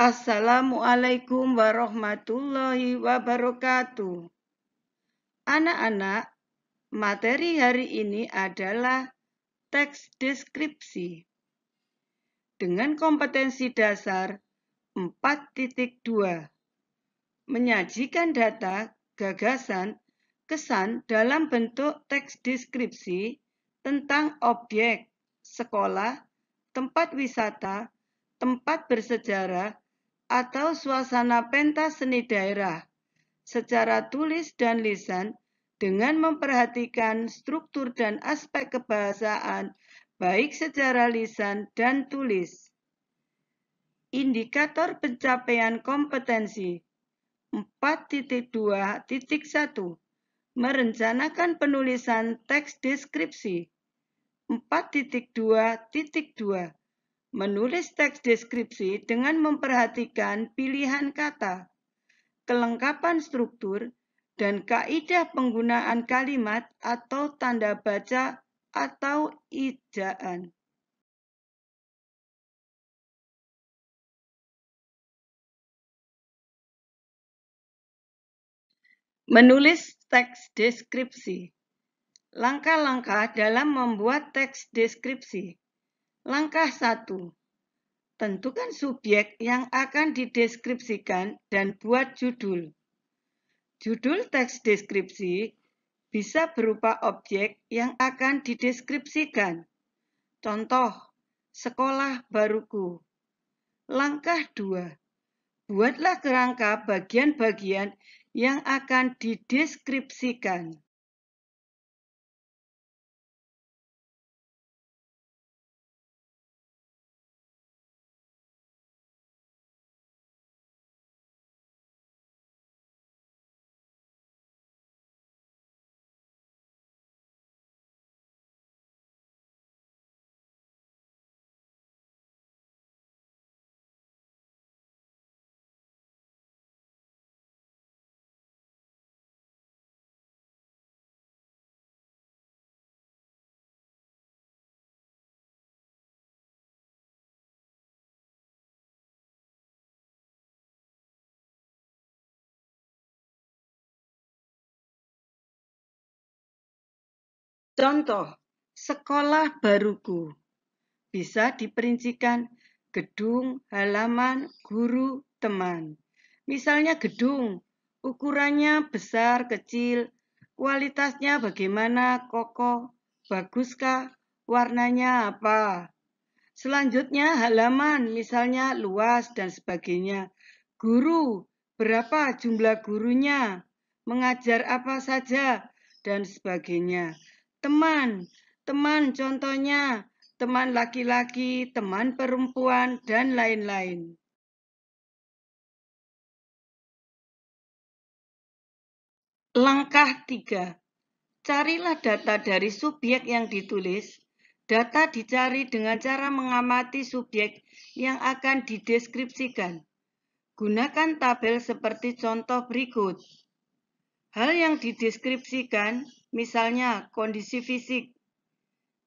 Assalamualaikum warahmatullahi wabarakatuh. Anak-anak, materi hari ini adalah teks deskripsi. Dengan kompetensi dasar 4.2. Menyajikan data, gagasan, kesan dalam bentuk teks deskripsi tentang objek, sekolah, tempat wisata, tempat bersejarah, atau suasana pentas seni daerah secara tulis dan lisan dengan memperhatikan struktur dan aspek kebahasaan baik secara lisan dan tulis. Indikator pencapaian kompetensi 4.2.1 merencanakan penulisan teks deskripsi. 4.2.2 menulis teks deskripsi dengan memperhatikan pilihan kata, kelengkapan struktur, dan kaidah penggunaan kalimat atau tanda baca atau ejaan. Menulis teks deskripsi. Langkah-langkah dalam membuat teks deskripsi. Langkah 1. Tentukan subjek yang akan dideskripsikan dan buat judul. Judul teks deskripsi bisa berupa objek yang akan dideskripsikan. Contoh, sekolah baruku. Langkah 2. Buatlah kerangka bagian-bagian yang akan dideskripsikan. Contoh, sekolah baruku. Bisa diperincikan gedung, halaman, guru, teman. Misalnya gedung, ukurannya besar, kecil, kualitasnya bagaimana, kokoh, baguskah, warnanya apa. Selanjutnya halaman, misalnya luas dan sebagainya. Guru, berapa jumlah gurunya, mengajar apa saja, dan sebagainya. Teman contohnya, teman laki-laki, teman perempuan, dan lain-lain. Langkah 3. Carilah data dari subjek yang ditulis. Data dicari dengan cara mengamati subjek yang akan dideskripsikan. Gunakan tabel seperti contoh berikut. Hal yang dideskripsikan, misalnya kondisi fisik,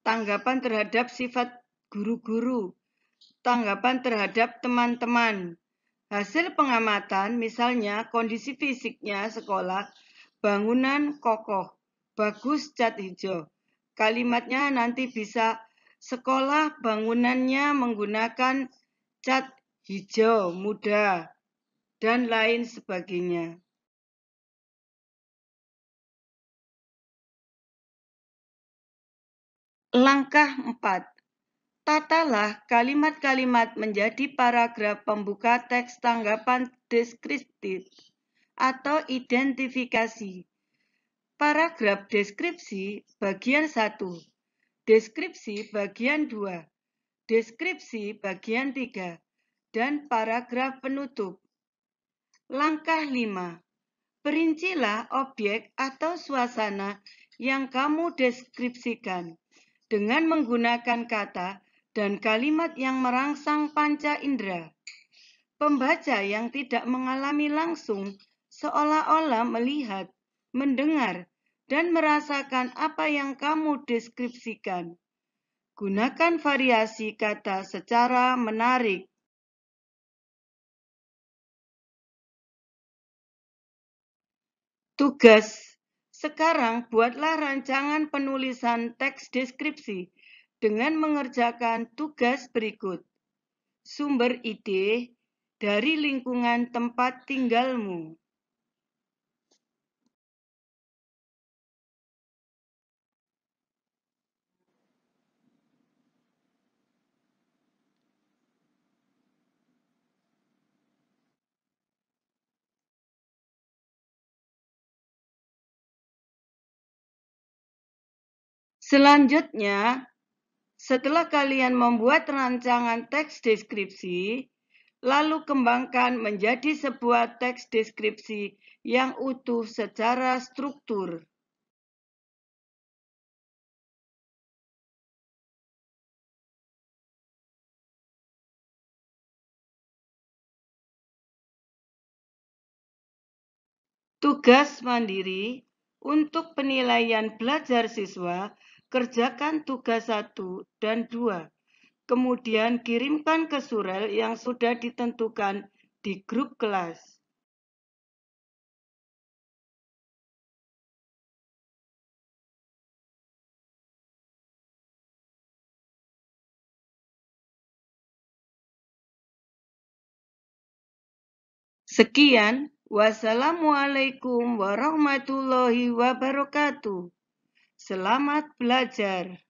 tanggapan terhadap sifat guru-guru, tanggapan terhadap teman-teman. Hasil pengamatan, misalnya kondisi fisiknya sekolah, bangunan kokoh, bagus cat hijau. Kalimatnya nanti bisa sekolah bangunannya menggunakan cat hijau muda, dan lain sebagainya. Langkah 4. Tatalah kalimat-kalimat menjadi paragraf pembuka teks tanggapan deskriptif atau identifikasi. Paragraf deskripsi bagian 1, deskripsi bagian 2, deskripsi bagian 3, dan paragraf penutup. Langkah 5. Perincilah objek atau suasana yang kamu deskripsikan dengan menggunakan kata dan kalimat yang merangsang panca indera. Pembaca yang tidak mengalami langsung seolah-olah melihat, mendengar, dan merasakan apa yang kamu deskripsikan. Gunakan variasi kata secara menarik. Tugas. Sekarang buatlah rancangan penulisan teks deskripsi dengan mengerjakan tugas berikut. Sumber ide dari lingkungan tempat tinggalmu. Selanjutnya, setelah kalian membuat rancangan teks deskripsi, lalu kembangkan menjadi sebuah teks deskripsi yang utuh secara struktur. Tugas mandiri untuk penilaian belajar siswa, kerjakan tugas 1 dan 2. Kemudian kirimkan ke surel yang sudah ditentukan di grup kelas. Sekian, wassalamualaikum warahmatullahi wabarakatuh. Selamat belajar.